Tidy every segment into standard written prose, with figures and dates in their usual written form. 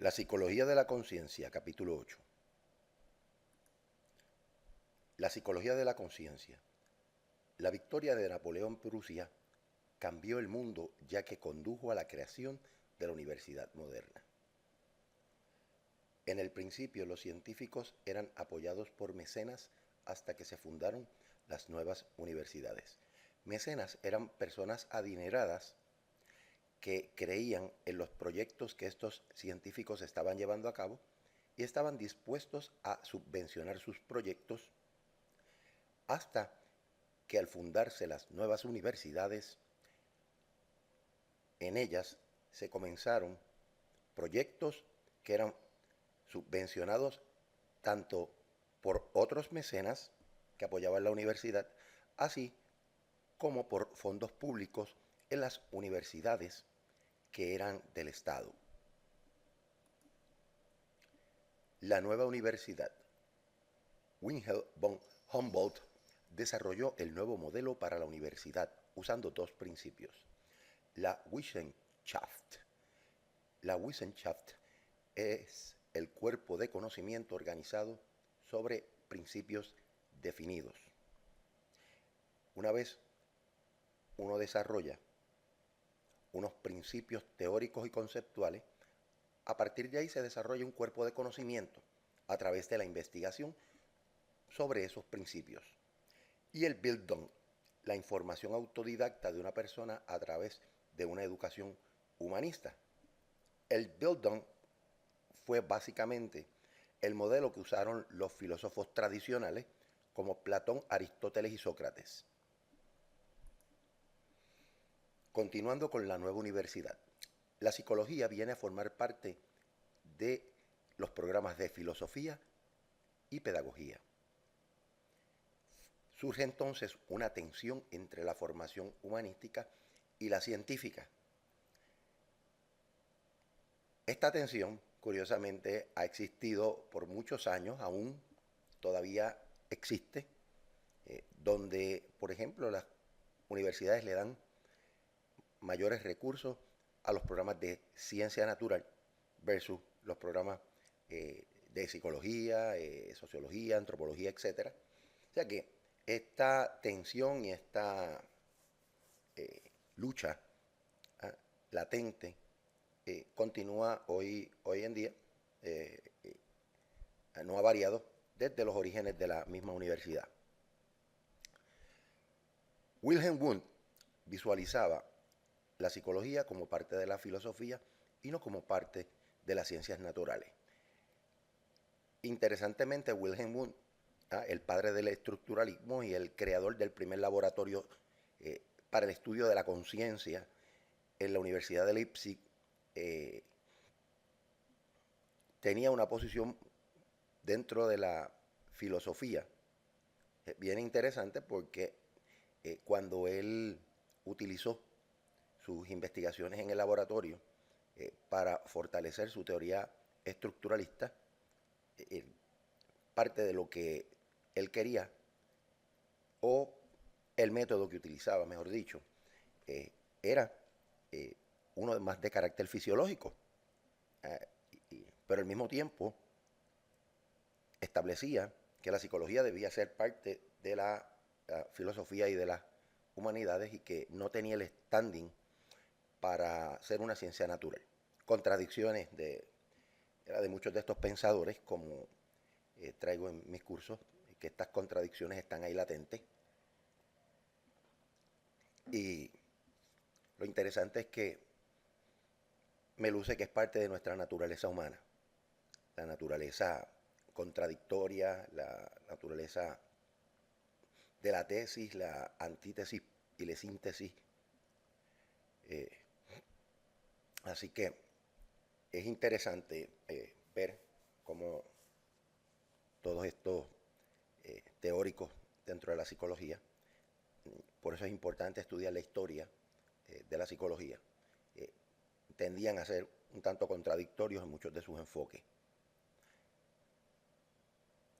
La psicología de la conciencia, capítulo 8. La psicología de la conciencia. La victoria de Napoleón Prusia cambió el mundo ya que condujo a la creación de la universidad moderna. En el principio los científicos eran apoyados por mecenas hasta que se fundaron las nuevas universidades. Mecenas eran personas adineradas que creían en los proyectos que estos científicos estaban llevando a cabo y estaban dispuestos a subvencionar sus proyectos hasta que al fundarse las nuevas universidades, en ellas se comenzaron proyectos que eran subvencionados tanto por otros mecenas que apoyaban la universidad, así como por fondos públicos en las universidades que eran del Estado. La nueva universidad. Wilhelm von Humboldt desarrolló el nuevo modelo para la universidad usando dos principios. La Wissenschaft. La Wissenschaft es el cuerpo de conocimiento organizado sobre principios definidos. Una vez uno desarrolla unos principios teóricos y conceptuales, a partir de ahí se desarrolla un cuerpo de conocimiento a través de la investigación sobre esos principios. Y el Bildung, la información autodidacta de una persona a través de una educación humanista. El Bildung fue básicamente el modelo que usaron los filósofos tradicionales como Platón, Aristóteles y Sócrates. Continuando con la nueva universidad, la psicología viene a formar parte de los programas de filosofía y pedagogía. Surge entonces una tensión entre la formación humanística y la científica. Esta tensión, curiosamente, ha existido por muchos años, aún todavía existe, donde, por ejemplo, las universidades le dan mayores recursos a los programas de ciencia natural versus los programas de psicología, sociología, antropología, etc. O sea que esta tensión y esta lucha latente continúa hoy en día, no ha variado desde los orígenes de la misma universidad. Wilhelm Wundt visualizaba la psicología como parte de la filosofía y no como parte de las ciencias naturales. Interesantemente, Wilhelm Wundt, el padre del estructuralismo y el creador del primer laboratorio para el estudio de la conciencia en la Universidad de Leipzig, tenía una posición dentro de la filosofía bien interesante porque cuando él utilizó sus investigaciones en el laboratorio para fortalecer su teoría estructuralista, parte de lo que él quería, o el método que utilizaba, mejor dicho, era uno más de carácter fisiológico, pero al mismo tiempo establecía que la psicología debía ser parte de la filosofía y de las humanidades y que no tenía el standing para ser una ciencia natural. Contradicciones de muchos de estos pensadores, como traigo en mis cursos, que estas contradicciones están ahí latentes. Y lo interesante es que me luce que es parte de nuestra naturaleza humana, la naturaleza contradictoria, la naturaleza de la tesis, la antítesis y la síntesis. Así que es interesante ver cómo todos estos teóricos dentro de la psicología, por eso es importante estudiar la historia de la psicología, tendían a ser un tanto contradictorios en muchos de sus enfoques.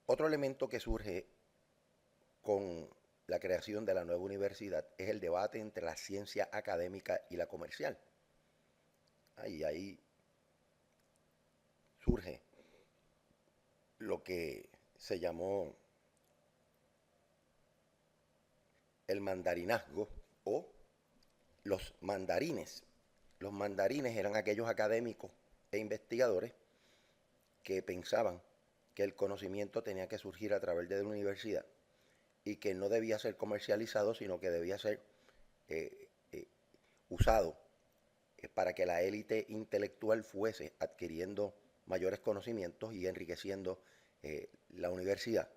Otro elemento que surge con la creación de la nueva universidad es el debate entre la ciencia académica y la comercial. Ahí hay surge lo que se llamó el mandarinazgo o los mandarines. Los mandarines eran aquellos académicos e investigadores que pensaban que el conocimiento tenía que surgir a través de la universidad y que no debía ser comercializado, sino que debía ser usado para que la élite intelectual fuese adquiriendo mayores conocimientos y enriqueciendo la universidad.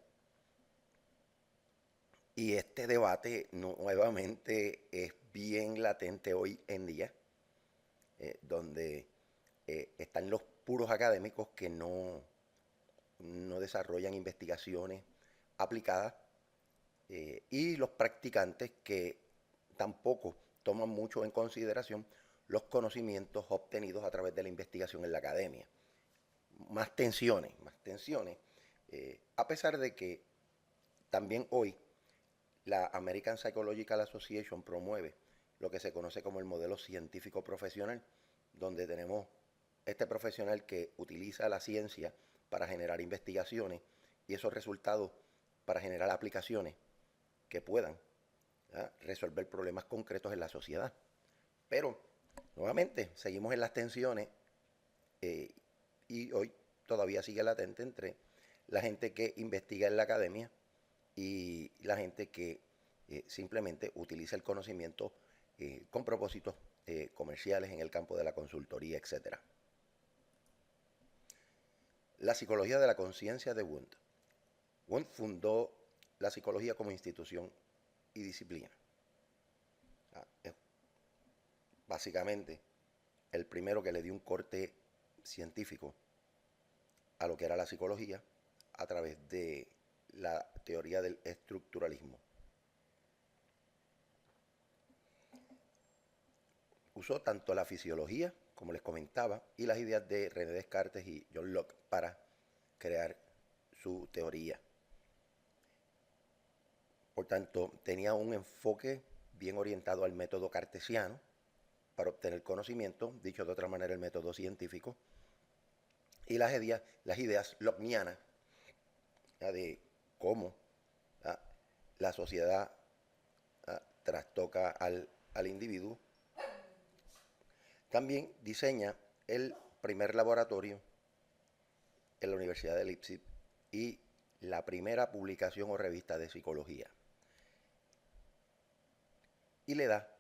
Y este debate nuevamente es bien latente hoy en día, donde están los puros académicos que no desarrollan investigaciones aplicadas y los practicantes que tampoco toman mucho en consideración los conocimientos obtenidos a través de la investigación en la academia. Más tensiones, a pesar de que también hoy la American Psychological Association promueve lo que se conoce como el modelo científico profesional, donde tenemos este profesional que utiliza la ciencia para generar investigaciones y esos resultados para generar aplicaciones que puedan resolver problemas concretos en la sociedad. Pero, nuevamente, seguimos en las tensiones y hoy todavía sigue latente entre la gente que investiga en la academia y la gente que simplemente utiliza el conocimiento con propósitos comerciales en el campo de la consultoría, etc. La psicología de la conciencia de Wundt. Wundt fundó la psicología como institución y disciplina. Básicamente, el primero que le dio un corte científico a lo que era la psicología a través de la teoría del estructuralismo. Usó tanto la fisiología, como les comentaba, y las ideas de René Descartes y John Locke para crear su teoría. Por tanto, tenía un enfoque bien orientado al método cartesiano para obtener conocimiento, dicho de otra manera el método científico, y las ideas lockeanas de cómo la sociedad trastoca al individuo. También diseña el primer laboratorio en la Universidad de Leipzig y la primera publicación o revista de psicología. Y le da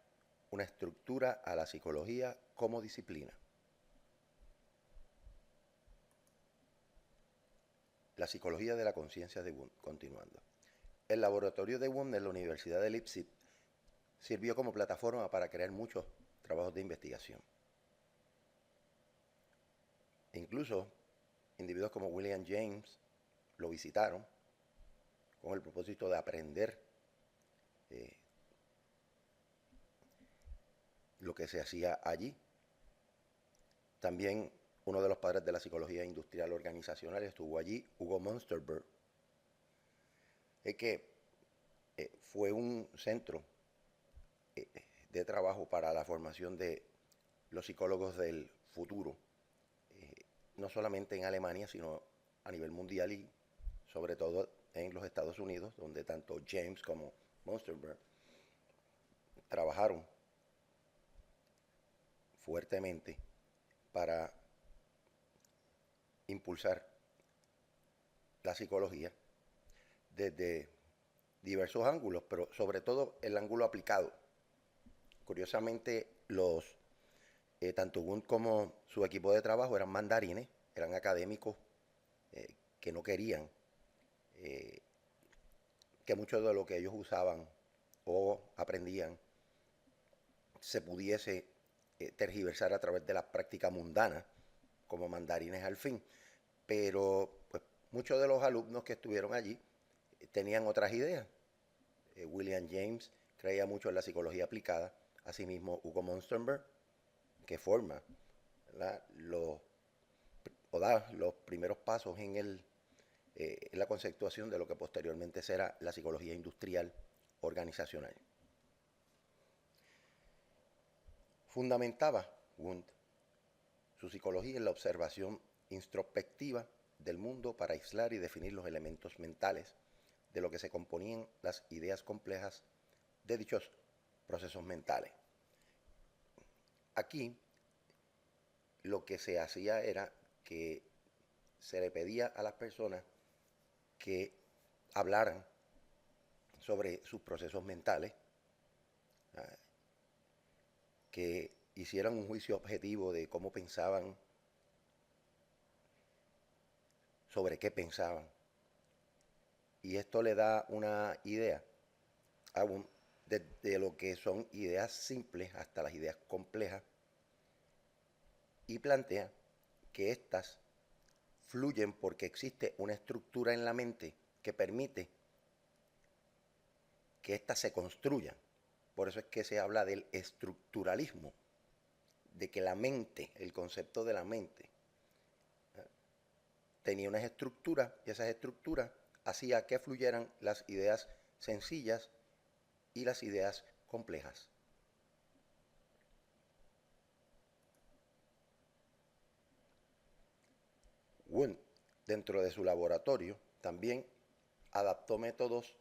una estructura a la psicología como disciplina. La psicología de la conciencia de Wundt, continuando. El laboratorio de Wundt en la Universidad de Leipzig sirvió como plataforma para crear muchos trabajos de investigación. Incluso individuos como William James lo visitaron con el propósito de aprender lo que se hacía allí. También uno de los padres de la psicología industrial organizacional estuvo allí, Hugo Münsterberg, que fue un centro de trabajo para la formación de los psicólogos del futuro, no solamente en Alemania, sino a nivel mundial y sobre todo en los Estados Unidos, donde tanto James como Münsterberg trabajaron fuertemente para impulsar la psicología desde diversos ángulos, pero sobre todo el ángulo aplicado. Curiosamente, tanto Wundt como su equipo de trabajo eran mandarines, eran académicos que no querían que mucho de lo que ellos usaban o aprendían se pudiese tergiversar a través de la práctica mundana como mandarines al fin. Pero pues, muchos de los alumnos que estuvieron allí tenían otras ideas. William James creía mucho en la psicología aplicada, asimismo Hugo Münsterberg, que forma da los primeros pasos en la conceptuación de lo que posteriormente será la psicología industrial organizacional. Fundamentaba Wundt su psicología en la observación introspectiva del mundo para aislar y definir los elementos mentales de lo que se componían las ideas complejas de dichos procesos mentales. Aquí lo que se hacía era que se le pedía a las personas que hablaran sobre sus procesos mentales, que hicieran un juicio objetivo de cómo pensaban, sobre qué pensaban. Y esto le da una idea de lo que son ideas simples hasta las ideas complejas, y plantea que éstas fluyen porque existe una estructura en la mente que permite que éstas se construyan. Por eso es que se habla del estructuralismo, de que la mente, el concepto de la mente, tenía unas estructuras y esas estructuras hacía que fluyeran las ideas sencillas y las ideas complejas. Wundt, dentro de su laboratorio, también adaptó métodos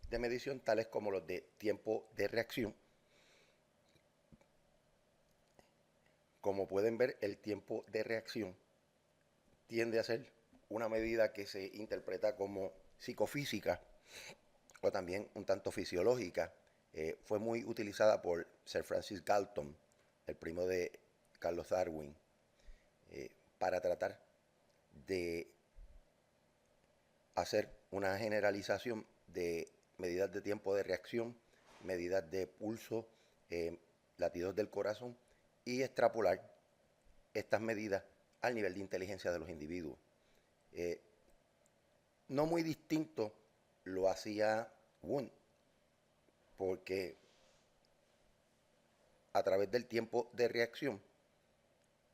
de medición tales como los de tiempo de reacción. Como pueden ver, el tiempo de reacción tiende a ser una medida que se interpreta como psicofísica o también un tanto fisiológica. Fue muy utilizada por Sir Francis Galton, el primo de Carlos Darwin, para tratar de hacer una generalización de medidas de tiempo de reacción, medidas de pulso, latidos del corazón, y extrapolar estas medidas al nivel de inteligencia de los individuos. No muy distinto lo hacía Wundt, porque a través del tiempo de reacción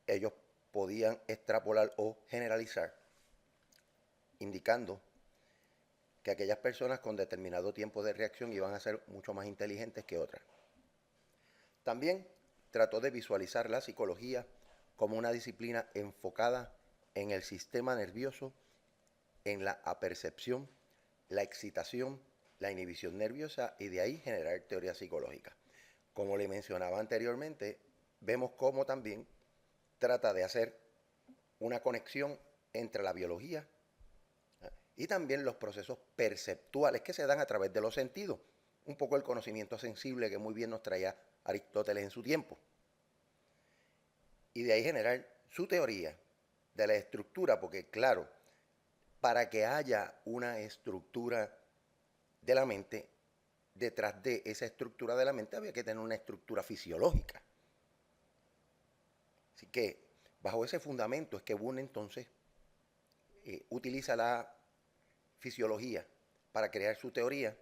ellos podían extrapolar o generalizar, indicando que aquellas personas con determinado tiempo de reacción iban a ser mucho más inteligentes que otras. También trató de visualizar la psicología como una disciplina enfocada en el sistema nervioso, en la apercepción, la excitación, la inhibición nerviosa, y de ahí generar teoría psicológica. Como le mencionaba anteriormente, vemos cómo también trata de hacer una conexión entre la biología y también los procesos perceptuales que se dan a través de los sentidos. Un poco el conocimiento sensible que muy bien nos traía Aristóteles en su tiempo. Y de ahí generar su teoría de la estructura, porque claro, para que haya una estructura de la mente, detrás de esa estructura de la mente había que tener una estructura fisiológica. Así que bajo ese fundamento es que Wundt entonces utiliza la fisiología para crear su teoría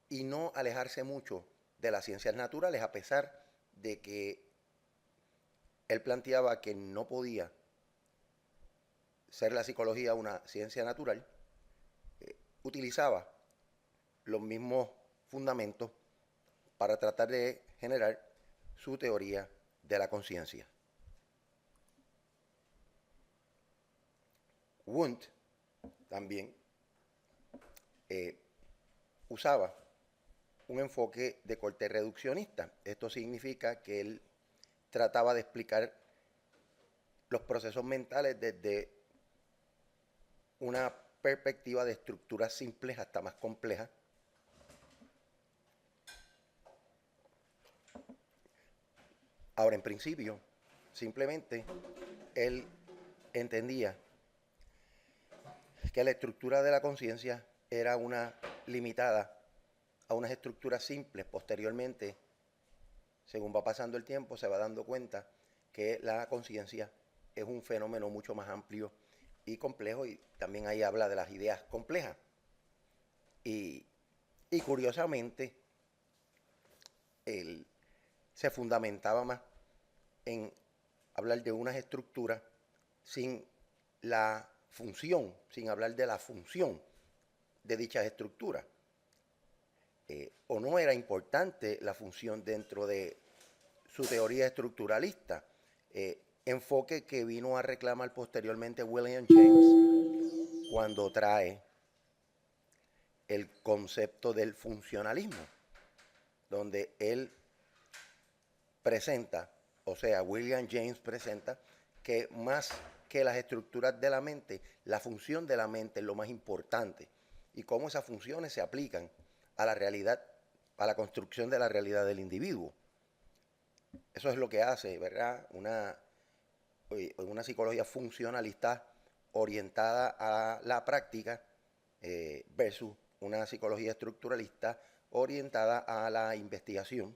y no alejarse mucho de las ciencias naturales, a pesar de que él planteaba que no podía ser la psicología una ciencia natural. Utilizaba los mismos fundamentos para tratar de generar su teoría de la conciencia. Wundt también usaba un enfoque de corte reduccionista. Esto significa que él trataba de explicar los procesos mentales desde una perspectiva de estructuras simples hasta más complejas. Ahora, en principio, simplemente él entendía que la estructura de la conciencia era una limitada a unas estructuras simples. Posteriormente, según va pasando el tiempo, se va dando cuenta que la conciencia es un fenómeno mucho más amplio y complejo, y también ahí habla de las ideas complejas. Y curiosamente, él se fundamentaba más en hablar de unas estructuras sin la función, sin hablar de la función de dichas estructuras. O no era importante la función dentro de su teoría estructuralista. enfoque que vino a reclamar posteriormente William James cuando trae el concepto del funcionalismo, donde él presenta, o sea, William James presenta que más que las estructuras de la mente, la función de la mente es lo más importante y cómo esas funciones se aplican a la realidad, a la construcción de la realidad del individuo. Eso es lo que hace, ¿verdad? Una psicología funcionalista orientada a la práctica versus una psicología estructuralista orientada a la investigación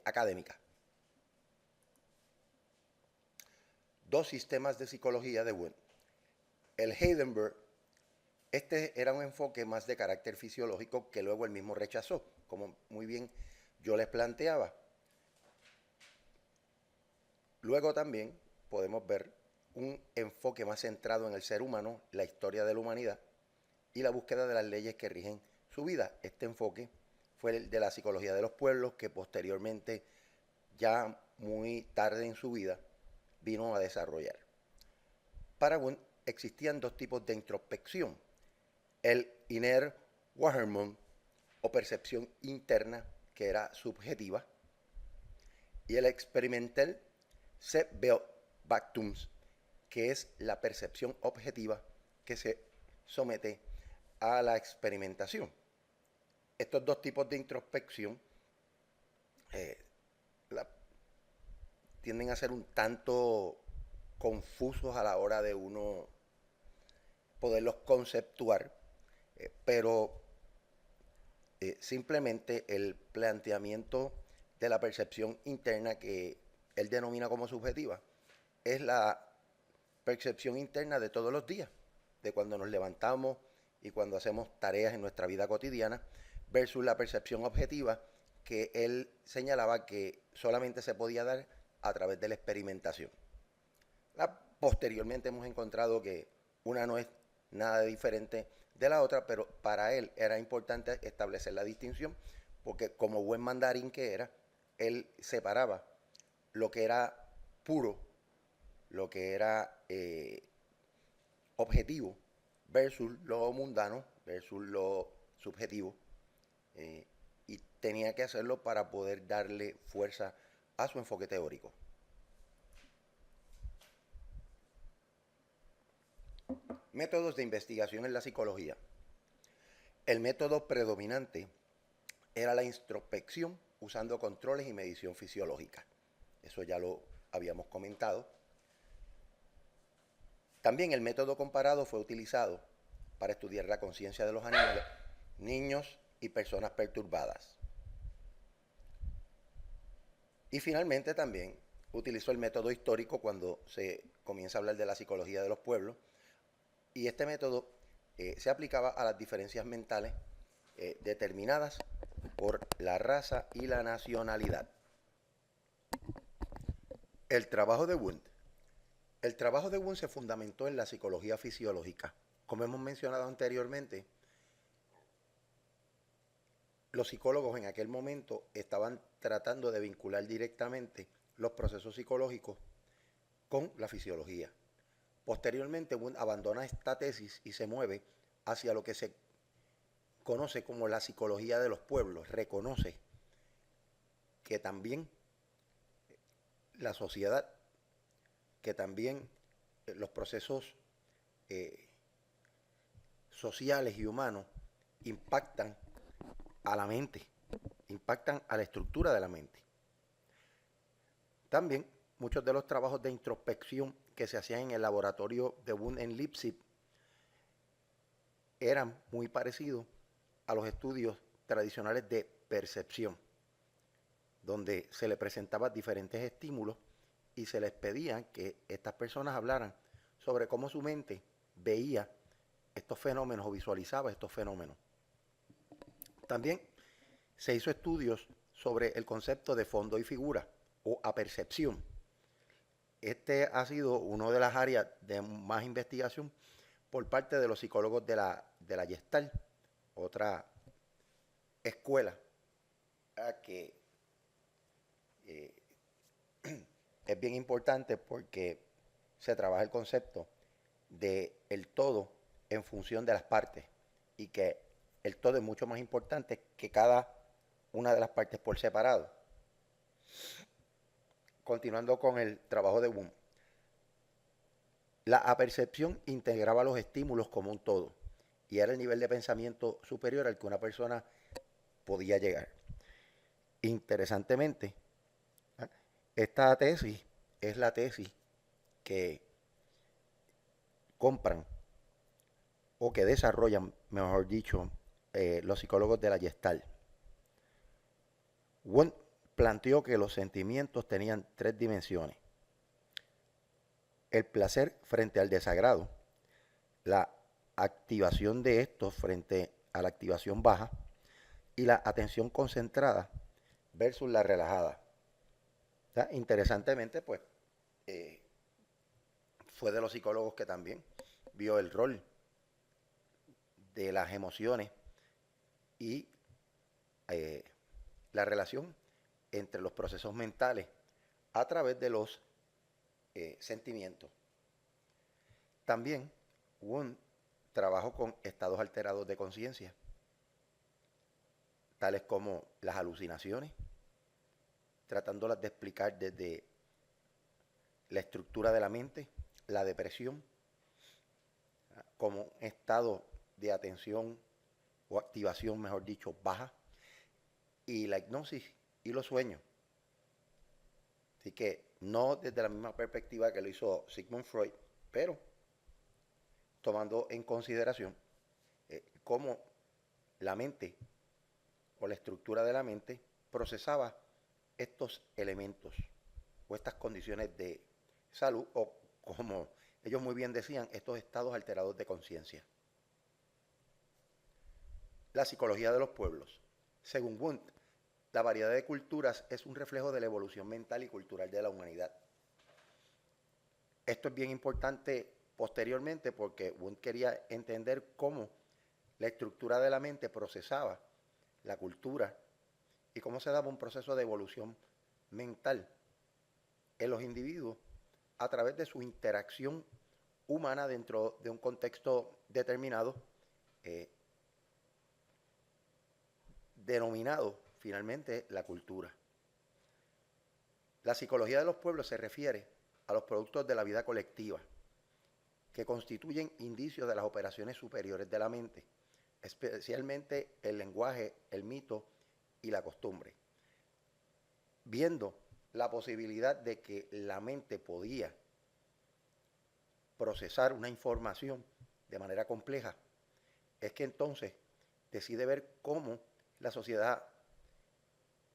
académica. Dos sistemas de psicología de Wundt. El Heidenberg, este era un enfoque más de carácter fisiológico que luego él mismo rechazó, como muy bien yo les planteaba. Luego también podemos ver un enfoque más centrado en el ser humano, la historia de la humanidad y la búsqueda de las leyes que rigen su vida. Este enfoque fue el de la psicología de los pueblos, que posteriormente, ya muy tarde en su vida, vino a desarrollar. Para Wundt existían dos tipos de introspección: el inner Wahrnehmung, o percepción interna, que era subjetiva, y el experimental Selbstbeobachtung, que es la percepción objetiva que se somete a la experimentación. Estos dos tipos de introspección tienden a ser un tanto confusos a la hora de uno poderlos conceptuar, pero simplemente el planteamiento de la percepción interna, que él denomina como subjetiva, es la percepción interna de todos los días, de cuando nos levantamos y cuando hacemos tareas en nuestra vida cotidiana, versus la percepción objetiva, que él señalaba que solamente se podía dar a través de la experimentación. Posteriormente hemos encontrado que una no es nada diferente de la otra, pero para él era importante establecer la distinción, porque como buen mandarín que era, él separaba lo que era puro, lo que era objetivo, versus lo mundano, versus lo subjetivo, y tenía que hacerlo para poder darle fuerza a su enfoque teórico. Métodos de investigación en la psicología. El método predominante era la introspección usando controles y medición fisiológica. Eso ya lo habíamos comentado. También el método comparado fue utilizado para estudiar la conciencia de los animales, niños y personas perturbadas. Y finalmente también utilizó el método histórico cuando se comienza a hablar de la psicología de los pueblos, y este método se aplicaba a las diferencias mentales determinadas por la raza y la nacionalidad. El trabajo de Wundt. El trabajo de Wundt se fundamentó en la psicología fisiológica. Como hemos mencionado anteriormente, los psicólogos en aquel momento estaban tratando de vincular directamente los procesos psicológicos con la fisiología. Posteriormente, Wundt abandona esta tesis y se mueve hacia lo que se conoce como la psicología de los pueblos. Reconoce que también la sociedad, que también los procesos sociales y humanos impactan a la mente, impactan a la estructura de la mente. También muchos de los trabajos de introspección que se hacían en el laboratorio de Wundt en Leipzig eran muy parecidos a los estudios tradicionales de percepción, donde se le presentaban diferentes estímulos y se les pedía que estas personas hablaran sobre cómo su mente veía estos fenómenos o visualizaba estos fenómenos. También se hizo estudios sobre el concepto de fondo y figura o apercepción. Este ha sido una de las áreas de más investigación por parte de los psicólogos de la Gestalt, otra escuela que es bien importante porque se trabaja el concepto de el todo en función de las partes y que el todo es mucho más importante que cada una de las partes por separado. Continuando con el trabajo de Wundt, la apercepción integraba los estímulos como un todo y era el nivel de pensamiento superior al que una persona podía llegar. Interesantemente, esta tesis es la tesis que compran o que desarrollan, mejor dicho, los psicólogos de la Gestalt. Wundt planteó que los sentimientos tenían tres dimensiones: el placer frente al desagrado, la activación de estos frente a la activación baja y la atención concentrada versus la relajada. Interesantemente, pues, fue de los psicólogos que también vio el rol de las emociones y la relación entre los procesos mentales a través de los sentimientos. También Wundt trabajó con estados alterados de conciencia, tales como las alucinaciones, tratándolas de explicar desde la estructura de la mente, la depresión, como un estado de atención o activación, mejor dicho, baja, y la hipnosis y los sueños. Así que no desde la misma perspectiva que lo hizo Sigmund Freud, pero tomando en consideración cómo la mente o la estructura de la mente procesaba estos elementos o estas condiciones de salud o, como ellos muy bien decían, estos estados alterados de conciencia. La psicología de los pueblos. Según Wundt, la variedad de culturas es un reflejo de la evolución mental y cultural de la humanidad. Esto es bien importante posteriormente porque Wundt quería entender cómo la estructura de la mente procesaba la cultura y cómo se daba un proceso de evolución mental en los individuos a través de su interacción humana dentro de un contexto determinado, denominado finalmente la cultura. La psicología de los pueblos se refiere a los productos de la vida colectiva, que constituyen indicios de las operaciones superiores de la mente, especialmente el lenguaje, el mito y la costumbre. Viendo la posibilidad de que la mente podía procesar una información de manera compleja, es que entonces decide ver cómo la sociedad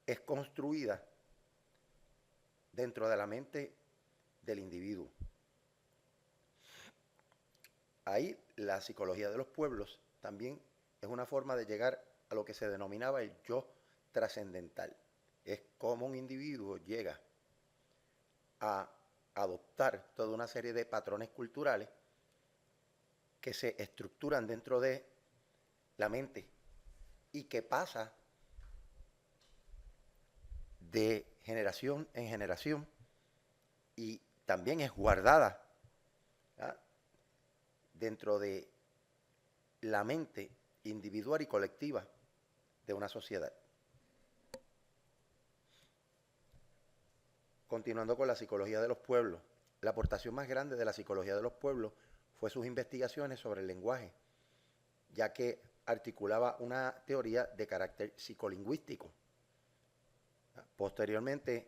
es construida dentro de la mente del individuo. Ahí la psicología de los pueblos también es una forma de llegar a lo que se denominaba el yo trascendental. Es cómo un individuo llega a adoptar toda una serie de patrones culturales que se estructuran dentro de la mente y que pasa de generación en generación y también es guardada, ¿verdad?, dentro de la mente individual y colectiva de una sociedad. Continuando con la psicología de los pueblos, la aportación más grande de la psicología de los pueblos fue sus investigaciones sobre el lenguaje, ya que articulaba una teoría de carácter psicolingüístico. Posteriormente,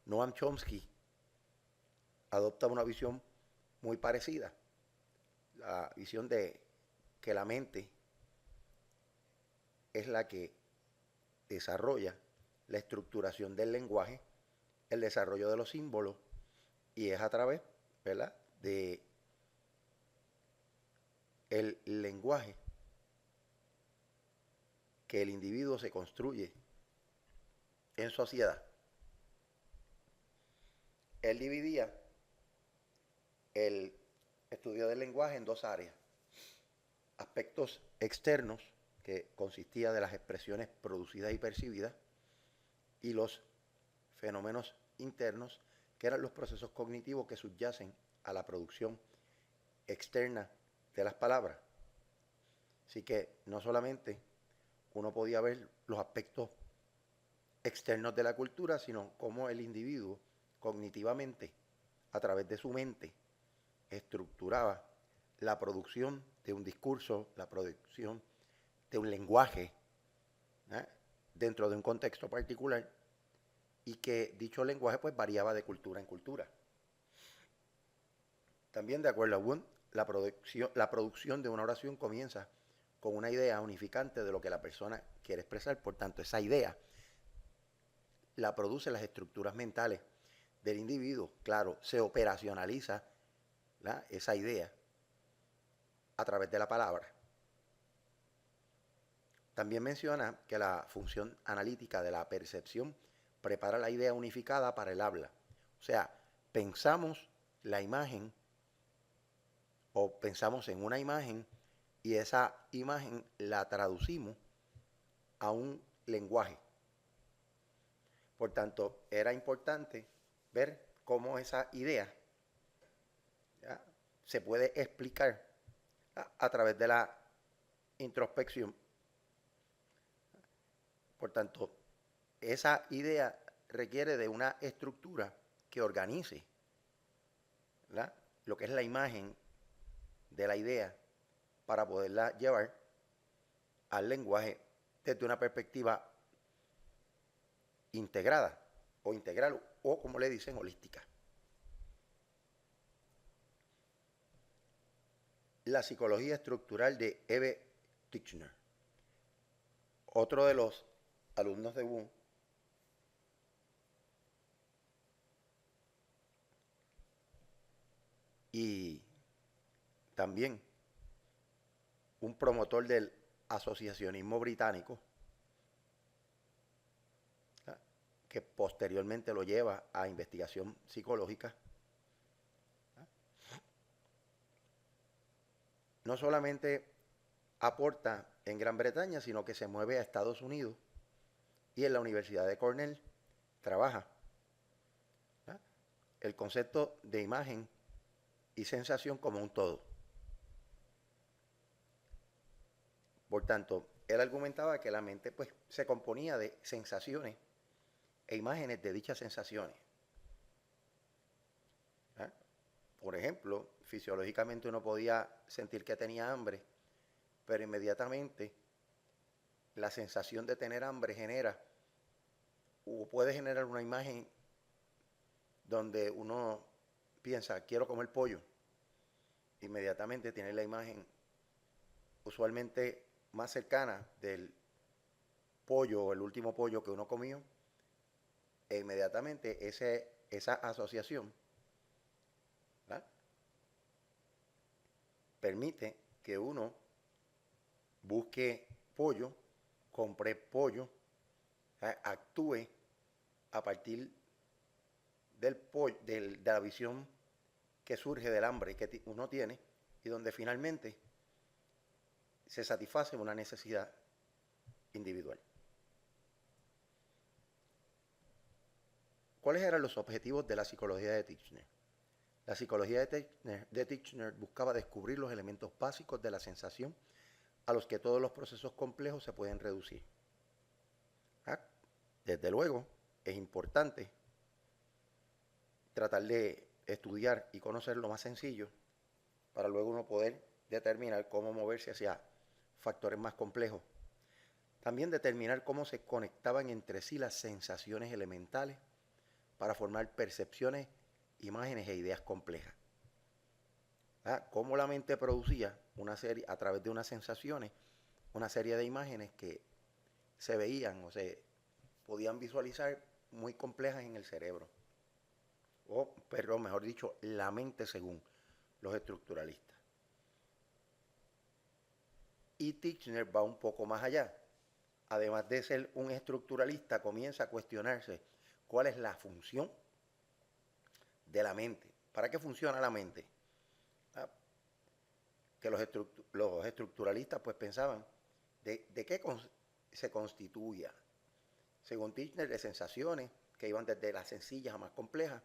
Noam Chomsky adopta una visión muy parecida, la visión de que la mente es la que desarrolla la estructuración del lenguaje, el desarrollo de los símbolos, y es a través, ¿verdad?, de el lenguaje que el individuo se construye en sociedad. Él dividía el estudio del lenguaje en dos áreas: aspectos externos, que consistía de las expresiones producidas y percibidas, y los fenómenos internos, que eran los procesos cognitivos que subyacen a la producción externa de las palabras. Así que no solamente uno podía ver los aspectos externos de la cultura, sino cómo el individuo cognitivamente, a través de su mente, estructuraba la producción de un discurso, la producción de un lenguaje, ¿eh? dentro de un contexto particular, y que dicho lenguaje pues variaba de cultura en cultura. También, de acuerdo a Wundt, la producción de una oración comienza con una idea unificante de lo que la persona quiere expresar. Por tanto, esa idea la producen las estructuras mentales del individuo. Claro, se operacionaliza esa idea a través de la palabra. También menciona que la función analítica de la percepción prepara la idea unificada para el habla. O sea, pensamos la imagen o pensamos en una imagen y esa imagen la traducimos a un lenguaje. Por tanto, era importante ver cómo esa idea se puede explicar a través de la introspección. Por tanto, esa idea requiere de una estructura que organice lo que es la imagen de la idea para poderla llevar al lenguaje desde una perspectiva integrada o integral o, como le dicen, holística. La psicología estructural de Eve Titchener. Otro de los alumnos de Wundt y también un promotor del asociacionismo británico, que posteriormente lo lleva a investigación psicológica. No solamente aporta en Gran Bretaña, sino que se mueve a Estados Unidos y en la Universidad de Cornell trabaja el concepto de imagen y sensación como un todo. Por tanto, él argumentaba que la mente pues, se componía de sensaciones e imágenes de dichas sensaciones. Por ejemplo, fisiológicamente uno podía sentir que tenía hambre, pero inmediatamente la sensación de tener hambre genera o puede generar una imagen donde uno piensa, quiero comer pollo. Inmediatamente tiene la imagen usualmente más cercana del pollo o el último pollo que uno comió, e inmediatamente esa asociación permite que uno busque pollo, compre pollo, actúe a partir del pollo, de la visión que surge del hambre que uno tiene y donde finalmente se satisface una necesidad individual. ¿Cuáles eran los objetivos de la psicología de Titchener? La psicología de Titchener buscaba descubrir los elementos básicos de la sensación a los que todos los procesos complejos se pueden reducir. Desde luego, es importante tratar de estudiar y conocer lo más sencillo para luego uno poder determinar cómo moverse hacia factores más complejos. También determinar cómo se conectaban entre sí las sensaciones elementales para formar percepciones, imágenes e ideas complejas. Cómo la mente producía una serie, a través de unas sensaciones, una serie de imágenes que se veían o se podían visualizar muy complejas en el cerebro. O, perdón, mejor dicho, la mente según los estructuralistas. Y Titchener va un poco más allá. Además de ser un estructuralista, comienza a cuestionarse cuál es la función de la mente. ¿Para qué funciona la mente? Que los estructuralistas pues pensaban de qué se constituía. Según Titchener, de sensaciones que iban desde las sencillas a más complejas,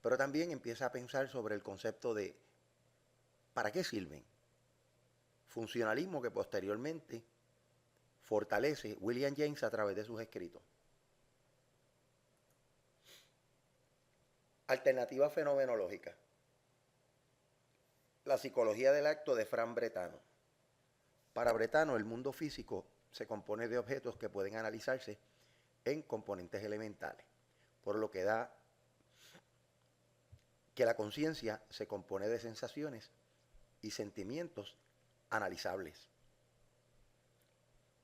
pero también empieza a pensar sobre el concepto de ¿para qué sirven? Funcionalismo que posteriormente fortalece William James a través de sus escritos. Alternativa fenomenológica. La psicología del acto de Fran Bretano. Para Bretano, el mundo físico se compone de objetos que pueden analizarse en componentes elementales, por lo que da que la conciencia se compone de sensaciones y sentimientos analizables.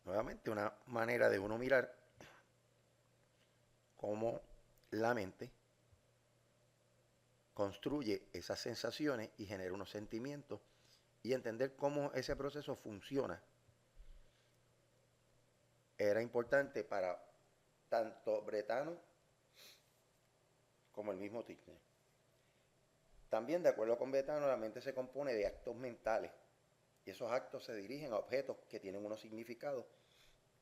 Nuevamente, una manera de uno mirar cómo la mente construye esas sensaciones y genera unos sentimientos y entender cómo ese proceso funciona era importante para tanto Bretano como el mismo Titchener. También, de acuerdo con Bretano, la mente se compone de actos mentales y esos actos se dirigen a objetos que tienen unos significados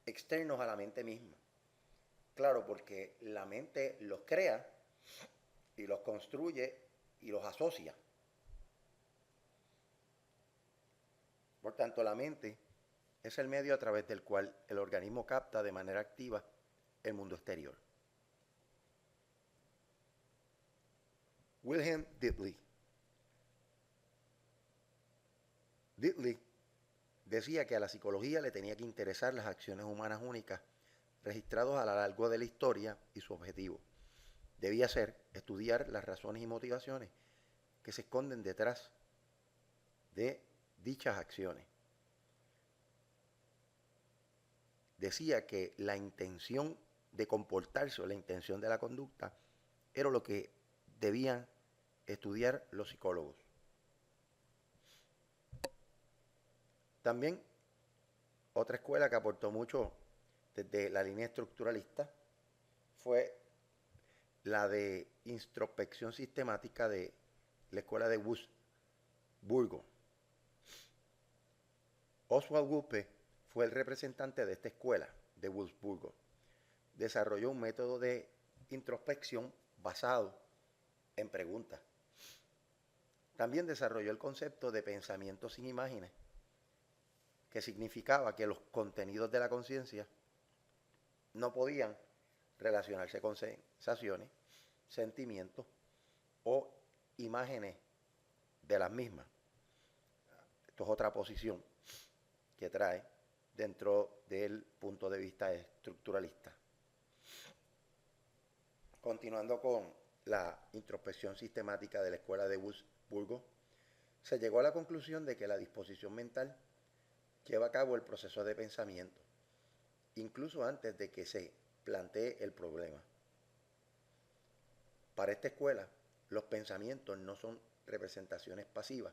externos a la mente misma. Claro, porque la mente los crea y los construye y los asocia. Por tanto, la mente es el medio a través del cual el organismo capta de manera activa el mundo exterior. Wilhelm Dietl. Dietl decía que a la psicología le tenía que interesar las acciones humanas únicas registradas a lo largo de la historia y su objetivo debía ser estudiar las razones y motivaciones que se esconden detrás de dichas acciones. Decía que la intención de comportarse o la intención de la conducta era lo que debían estudiar los psicólogos. También otra escuela que aportó mucho desde la línea estructuralista fue la de introspección sistemática de la escuela de Wurzburgo. Oswald Wuppe fue el representante de esta escuela de Wurzburgo. Desarrolló un método de introspección basado en preguntas. También desarrolló el concepto de pensamiento sin imágenes, que significaba que los contenidos de la conciencia no podían relacionarse con sensaciones, sentimientos o imágenes de las mismas. Esto es otra posición que trae dentro del punto de vista estructuralista. Continuando con la introspección sistemática de la escuela de Wurzburgo, se llegó a la conclusión de que la disposición mental lleva a cabo el proceso de pensamiento, incluso antes de que se plantee el problema. Para esta escuela, los pensamientos no son representaciones pasivas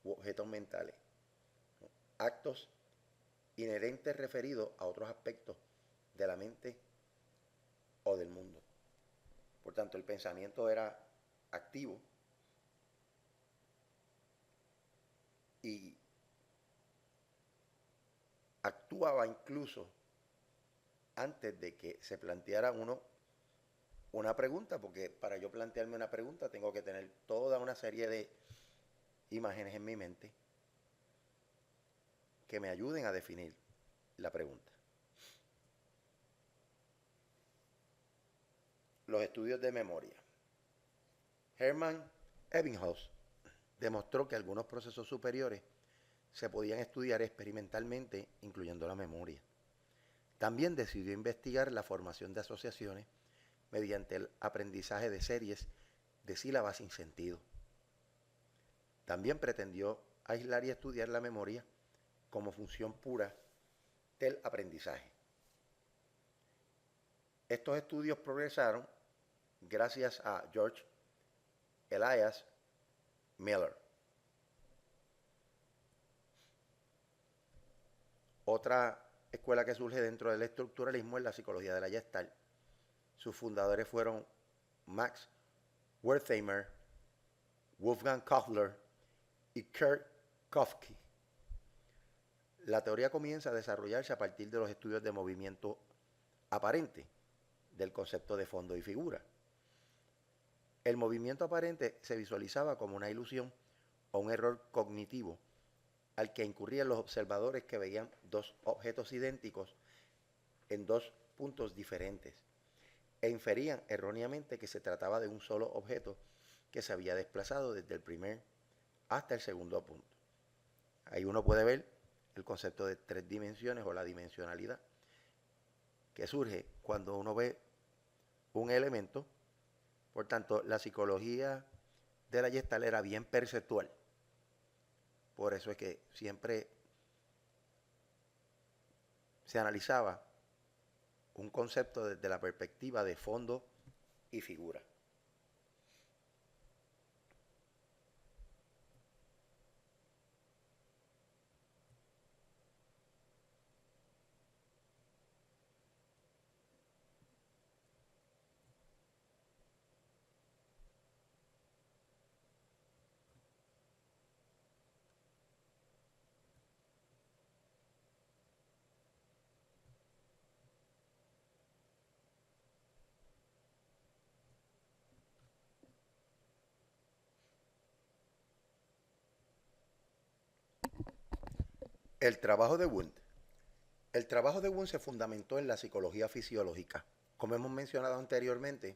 u objetos mentales, actos inherentes referidos a otros aspectos de la mente o del mundo. Por tanto, el pensamiento era activo y actuaba incluso antes de que se planteara una pregunta, porque para yo plantearme una pregunta tengo que tener toda una serie de imágenes en mi mente que me ayuden a definir la pregunta. Los estudios de memoria. Hermann Ebbinghaus demostró que algunos procesos superiores se podían estudiar experimentalmente, incluyendo la memoria. También decidió investigar la formación de asociaciones mediante el aprendizaje de series de sílabas sin sentido. También pretendió aislar y estudiar la memoria como función pura del aprendizaje. Estos estudios progresaron gracias a George Elias Miller. Otra escuela que surge dentro del estructuralismo es la psicología de la Gestalt. Sus fundadores fueron Max Wertheimer, Wolfgang Kohler y Kurt Kofke. La teoría comienza a desarrollarse a partir de los estudios de movimiento aparente, del concepto de fondo y figura. El movimiento aparente se visualizaba como una ilusión o un error cognitivo al que incurrían los observadores que veían dos objetos idénticos en dos puntos diferentes e inferían erróneamente que se trataba de un solo objeto que se había desplazado desde el primer hasta el segundo punto. Ahí uno puede ver el concepto de tres dimensiones o la dimensionalidad que surge cuando uno ve un elemento. Por tanto, la psicología de la Gestalt era bien perceptual. Por eso es que siempre se analizaba un concepto desde la perspectiva de fondo y figura. El trabajo de Wundt. El trabajo de Wundt se fundamentó en la psicología fisiológica. Como hemos mencionado anteriormente,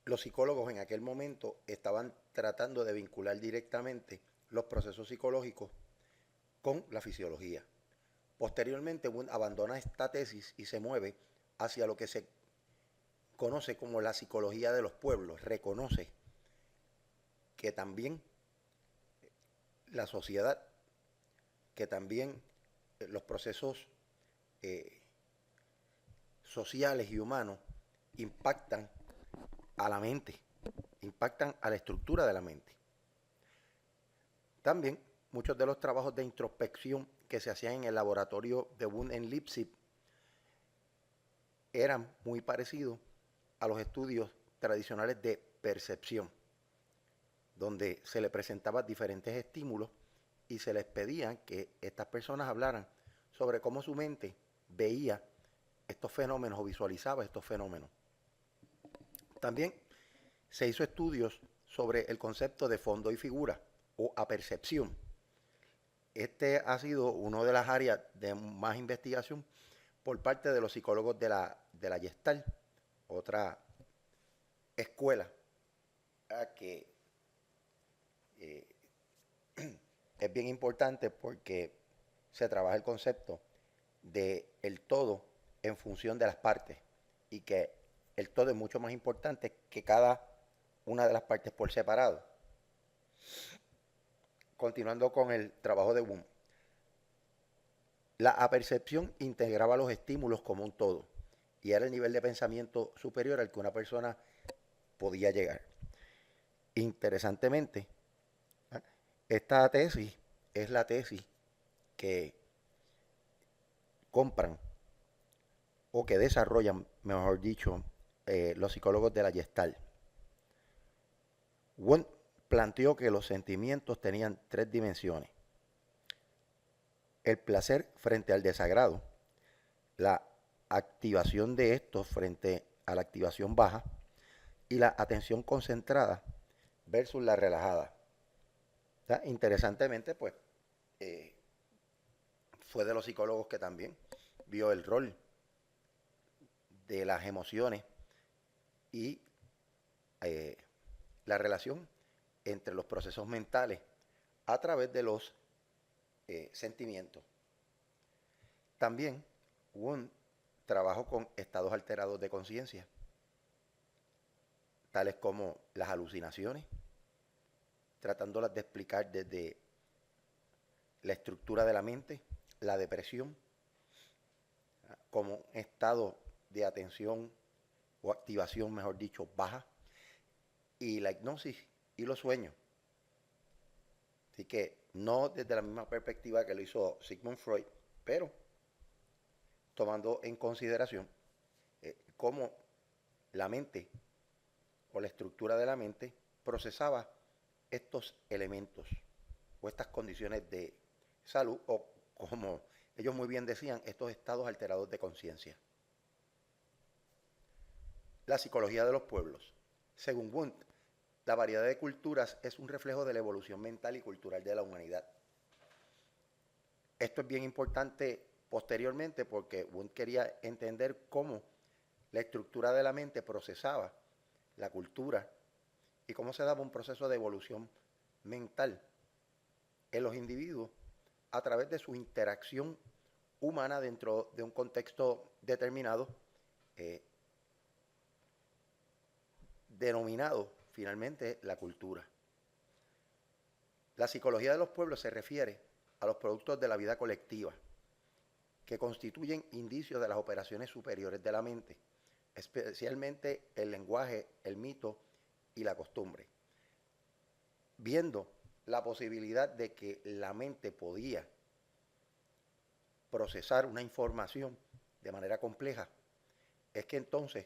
los psicólogos en aquel momento estaban tratando de vincular directamente los procesos psicológicos con la fisiología. Posteriormente, Wundt abandona esta tesis y se mueve hacia lo que se conoce como la psicología de los pueblos. Reconoce que también la sociedad, que también los procesos sociales y humanos impactan a la mente, impactan a la estructura de la mente. También muchos de los trabajos de introspección que se hacían en el laboratorio de Wundt en Leipzig eran muy parecidos a los estudios tradicionales de percepción, donde se le presentaban diferentes estímulos y se les pedía que estas personas hablaran sobre cómo su mente veía estos fenómenos o visualizaba estos fenómenos. También se hizo estudios sobre el concepto de fondo y figura o apercepción. Este ha sido una de las áreas de más investigación por parte de los psicólogos de la Gestalt, otra escuela que es bien importante porque se trabaja el concepto de el todo en función de las partes y que el todo es mucho más importante que cada una de las partes por separado. Continuando con el trabajo de Wundt, la apercepción integraba los estímulos como un todo y era el nivel de pensamiento superior al que una persona podía llegar. Interesantemente, esta tesis es la tesis que compran o que desarrollan, mejor dicho, los psicólogos de la Gestalt. Wundt planteó que los sentimientos tenían tres dimensiones: el placer frente al desagrado, la activación de estos frente a la activación baja y la atención concentrada versus la relajada. Interesantemente, pues, fue de los psicólogos que también vio el rol de las emociones y la relación entre los procesos mentales a través de los sentimientos. También Wundt trabajó con estados alterados de conciencia, tales como las alucinaciones, tratándolas de explicar desde la estructura de la mente, la depresión, como un estado de atención o activación, mejor dicho, baja, y la hipnosis y los sueños. Así que no desde la misma perspectiva que lo hizo Sigmund Freud, pero tomando en consideración cómo la mente o la estructura de la mente procesaba estos elementos o estas condiciones de salud o, como ellos muy bien decían, estos estados alterados de conciencia. La psicología de los pueblos. Según Wundt, la variedad de culturas es un reflejo de la evolución mental y cultural de la humanidad. Esto es bien importante posteriormente porque Wundt quería entender cómo la estructura de la mente procesaba la cultura y cómo se daba un proceso de evolución mental en los individuos a través de su interacción humana dentro de un contexto determinado, eh, denominado finalmente la cultura. La psicología de los pueblos se refiere a los productos de la vida colectiva, que constituyen indicios de las operaciones superiores de la mente, especialmente el lenguaje, el mito y la costumbre. Viendo la posibilidad de que la mente podía procesar una información de manera compleja, es que entonces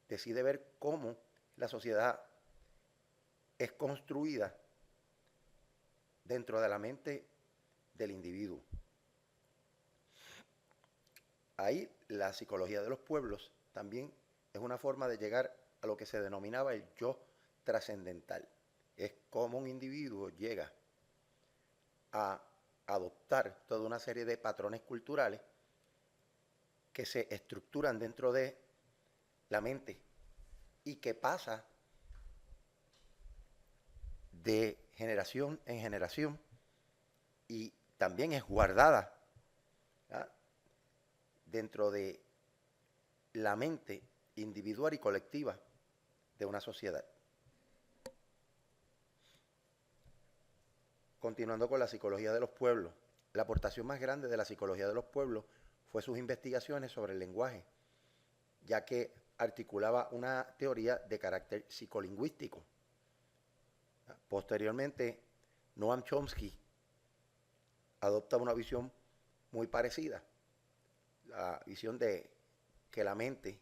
decide ver cómo la sociedad es construida dentro de la mente del individuo. Ahí la psicología de los pueblos también es una forma de llegar a lo que se denominaba el yo trascendental. Es como un individuo llega a adoptar toda una serie de patrones culturales que se estructuran dentro de la mente y que pasa de generación en generación y también es guardada, ¿verdad?, dentro de la mente individual y colectiva de una sociedad. Continuando con la psicología de los pueblos, la aportación más grande de la psicología de los pueblos fue sus investigaciones sobre el lenguaje, ya que articulaba una teoría de carácter psicolingüístico. Posteriormente, Noam Chomsky adopta una visión muy parecida, la visión de que la mente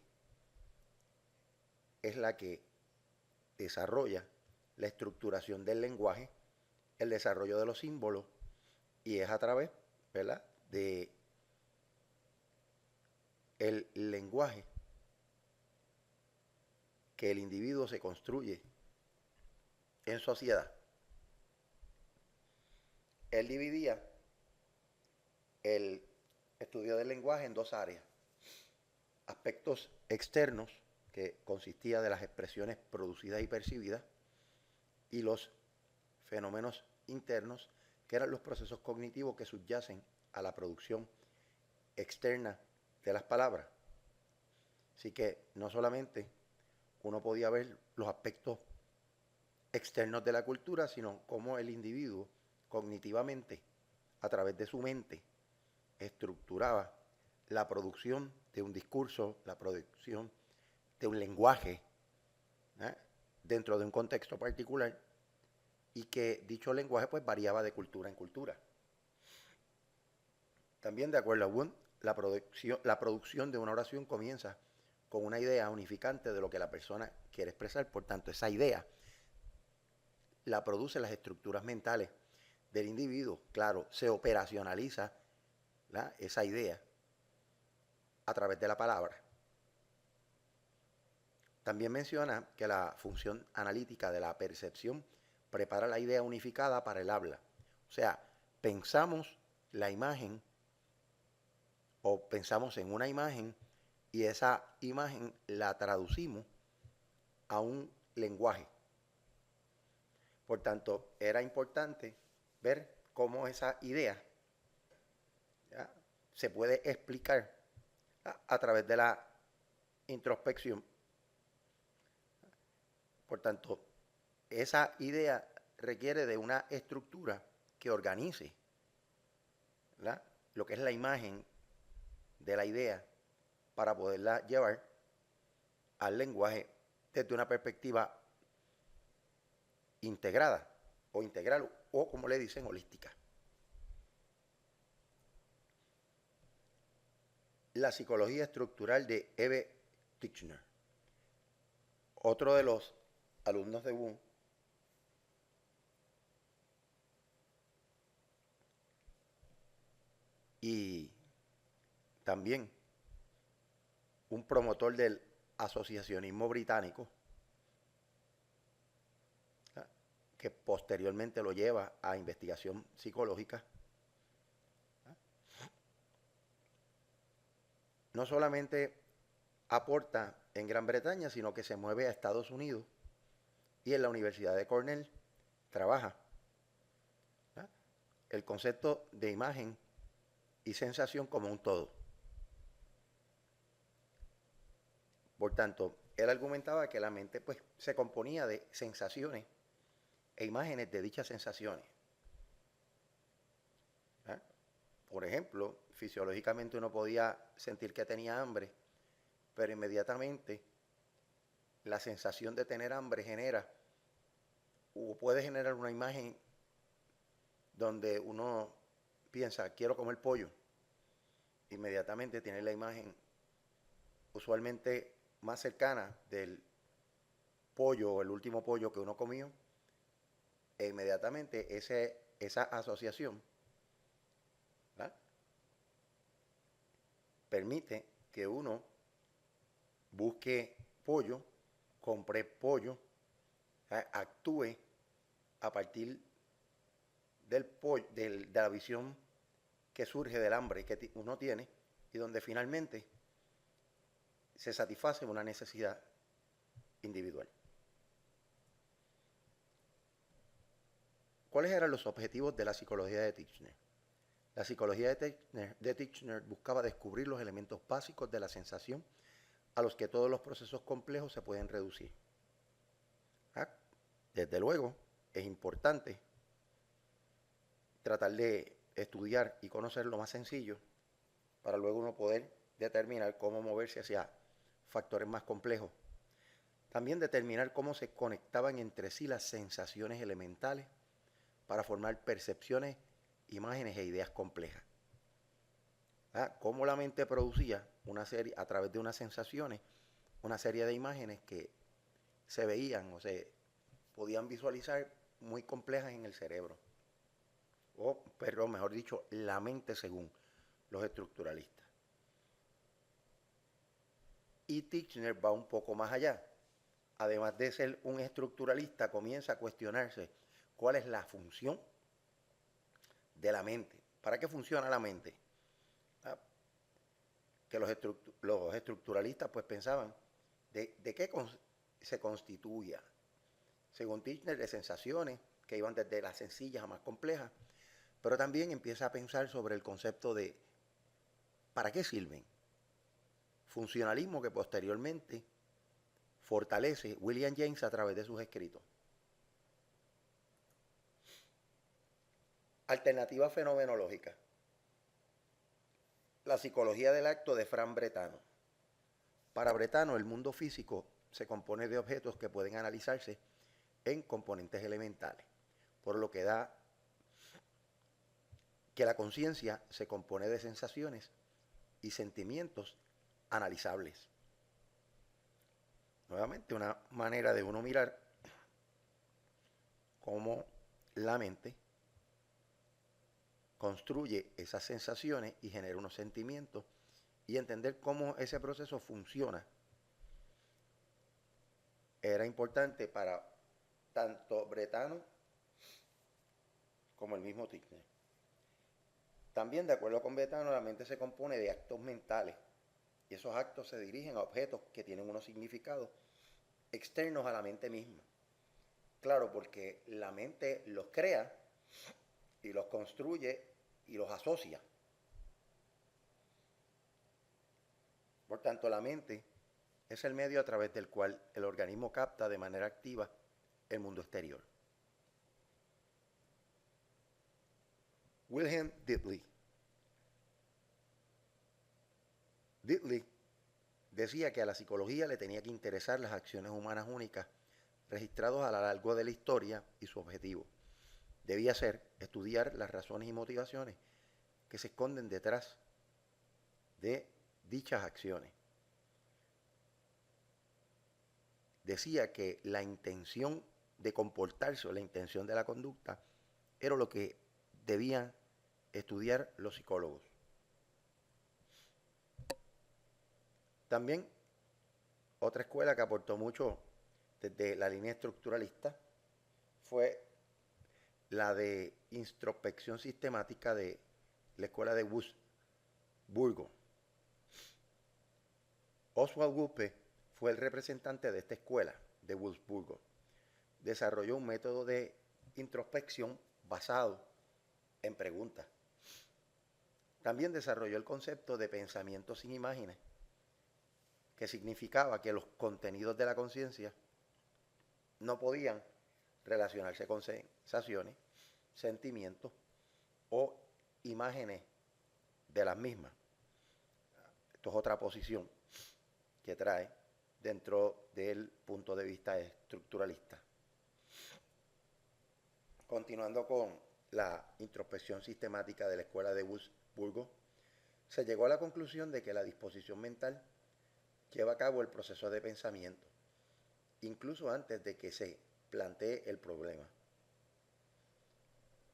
es la que desarrolla la estructuración del lenguaje, el desarrollo de los símbolos, y es a través, ¿verdad?, de el lenguaje que el individuo se construye en sociedad. Él dividía el estudio del lenguaje en dos áreas: aspectos externos, que consistía de las expresiones producidas y percibidas, y los fenómenos internos, que eran los procesos cognitivos que subyacen a la producción externa de las palabras. Así que no solamente uno podía ver los aspectos externos de la cultura, sino cómo el individuo cognitivamente, a través de su mente, estructuraba la producción de un discurso, la producción de un lenguaje, ¿eh?, dentro de un contexto particular, y que dicho lenguaje pues variaba de cultura en cultura. También, de acuerdo a Wundt, la producción de una oración comienza con una idea unificante de lo que la persona quiere expresar. Por tanto, esa idea la producen las estructuras mentales del individuo. Claro, se operacionaliza, ¿verdad?, esa idea a través de la palabra. También menciona que la función analítica de la percepción prepara la idea unificada para el habla. O sea, pensamos la imagen o pensamos en una imagen y esa imagen la traducimos a un lenguaje. Por tanto, era importante ver cómo esa idea, ¿ya?, se puede explicar a través de la introspección. Por tanto, esa idea requiere de una estructura que organice, ¿verdad?, lo que es la imagen de la idea para poderla llevar al lenguaje desde una perspectiva integrada o integral, o como le dicen, holística. La psicología estructural de Eve Titchener. Otro de los alumnos de Wundt y también un promotor del asociacionismo británico, que posteriormente lo lleva a investigación psicológica. No solamente aporta en Gran Bretaña, sino que se mueve a Estados Unidos y en la Universidad de Cornell trabaja el concepto de imagen y sensación como un todo. Por tanto, él argumentaba que la mente pues, se componía de sensaciones e imágenes de dichas sensaciones. Por ejemplo, fisiológicamente uno podía sentir que tenía hambre, pero inmediatamente la sensación de tener hambre genera o puede generar una imagen donde uno piensa, quiero comer pollo. Inmediatamente tiene la imagen usualmente más cercana del pollo o el último pollo que uno comió, e inmediatamente esa asociación, ¿verdad?, permite que uno busque pollo, compre pollo, actúe a partir del pollo, de la visión que surge del hambre que uno tiene y donde finalmente se satisface una necesidad individual. ¿Cuáles eran los objetivos de la psicología de Titchener? La psicología de Titchener buscaba descubrir los elementos básicos de la sensación a los que todos los procesos complejos se pueden reducir. Desde luego, es importante tratar de estudiar y conocer lo más sencillo para luego uno poder determinar cómo moverse hacia factores más complejos. También determinar cómo se conectaban entre sí las sensaciones elementales para formar percepciones, imágenes e ideas complejas. Cómo la mente producía una serie, a través de unas sensaciones, una serie de imágenes que se veían o se podían visualizar muy complejas en el cerebro. Pero mejor dicho, la mente según los estructuralistas. Y Titchener va un poco más allá. Además de ser un estructuralista, comienza a cuestionarse cuál es la función de la mente. ¿Para qué funciona la mente? Que los estructuralistas pues pensaban de qué se constituía. Según Titchener, de sensaciones que iban desde las sencillas a más complejas, pero también empieza a pensar sobre el concepto de ¿para qué sirven? Funcionalismo que posteriormente fortalece William James a través de sus escritos. Alternativa fenomenológica. La psicología del acto de Frank Bretano. Para Bretano, el mundo físico se compone de objetos que pueden analizarse en componentes elementales, por lo que da que la conciencia se compone de sensaciones y sentimientos analizables. Nuevamente, una manera de uno mirar cómo la mente construye esas sensaciones y genera unos sentimientos y entender cómo ese proceso funciona era importante para tanto Bretano como el mismo Titchener. También, de acuerdo con Bretano, la mente se compone de actos mentales y esos actos se dirigen a objetos que tienen unos significados externos a la mente misma. Claro, porque la mente los crea y los construye y los asocia. Por tanto, la mente es el medio a través del cual el organismo capta de manera activa el mundo exterior. Wilhelm Dietl. Dietl decía que a la psicología le tenía que interesar las acciones humanas únicas registradas a lo largo de la historia y su objetivo debía ser estudiar las razones y motivaciones que se esconden detrás de dichas acciones. Decía que la intención de comportarse o la intención de la conducta era lo que debían estudiar los psicólogos. También Otra escuela que aportó mucho desde la línea estructuralista fue la de introspección sistemática de la escuela de Wurzburgo. Oswald Wuppe fue el representante de esta escuela de Wurzburgo. Desarrolló un método de introspección basado en preguntas. También desarrolló el concepto de pensamiento sin imágenes, que significaba que los contenidos de la conciencia no podían relacionarse con sensaciones, sentimientos o imágenes de las mismas. Esto es otra posición que trae dentro del punto de vista estructuralista. Continuando con la introspección sistemática de la escuela de Wurzburgo, se llegó a la conclusión de que la disposición mental lleva a cabo el proceso de pensamiento, incluso antes de que se plantee el problema.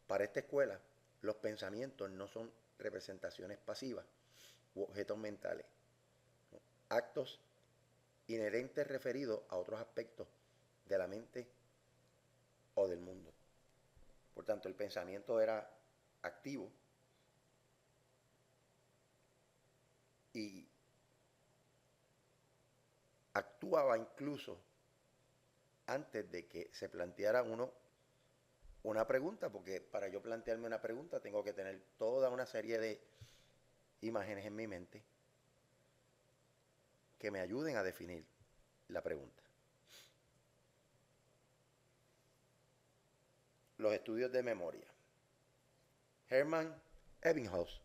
Para esta escuela, los pensamientos no son representaciones pasivas u objetos mentales, actos inherentes referidos a otros aspectos de la mente o del mundo. Por tanto, el pensamiento era activo y actuaba incluso antes de que se planteara una pregunta, porque para yo plantearme una pregunta tengo que tener toda una serie de imágenes en mi mente que me ayuden a definir la pregunta. Los estudios de memoria. Hermann Ebbinghaus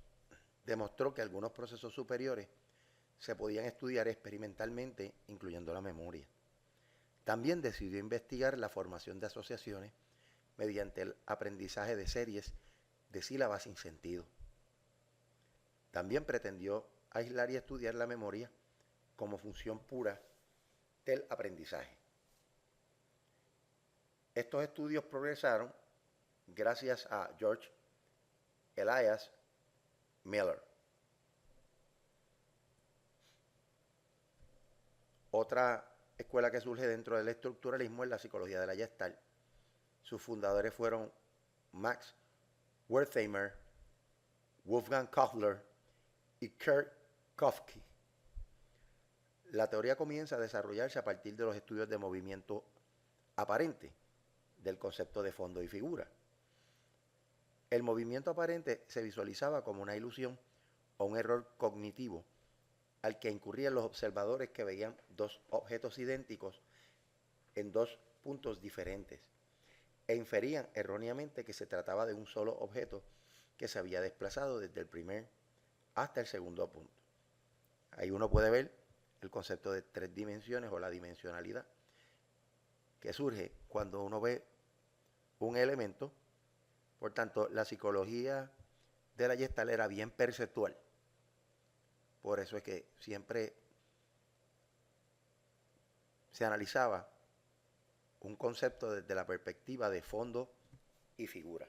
demostró que algunos procesos superiores se podían estudiar experimentalmente, incluyendo la memoria. También decidió investigar la formación de asociaciones mediante el aprendizaje de series de sílabas sin sentido. También pretendió aislar y estudiar la memoria como función pura del aprendizaje. Estos estudios progresaron gracias a George Elias Miller. Otra escuela que surge dentro del estructuralismo es la psicología de la Gestalt. Sus fundadores fueron Max Wertheimer, Wolfgang Kohler y Kurt Kofke. La teoría comienza a desarrollarse a partir de los estudios de movimiento aparente, del concepto de fondo y figura. El movimiento aparente se visualizaba como una ilusión o un error cognitivo al que incurrían los observadores que veían dos objetos idénticos en dos puntos diferentes e inferían erróneamente que se trataba de un solo objeto que se había desplazado desde el primer hasta el segundo punto. Ahí uno puede ver el concepto de tres dimensiones o la dimensionalidad que surge cuando uno ve un elemento. Por tanto, la psicología de la Gestalt era bien perceptual. Por eso es que siempre se analizaba un concepto desde la perspectiva de fondo y figura.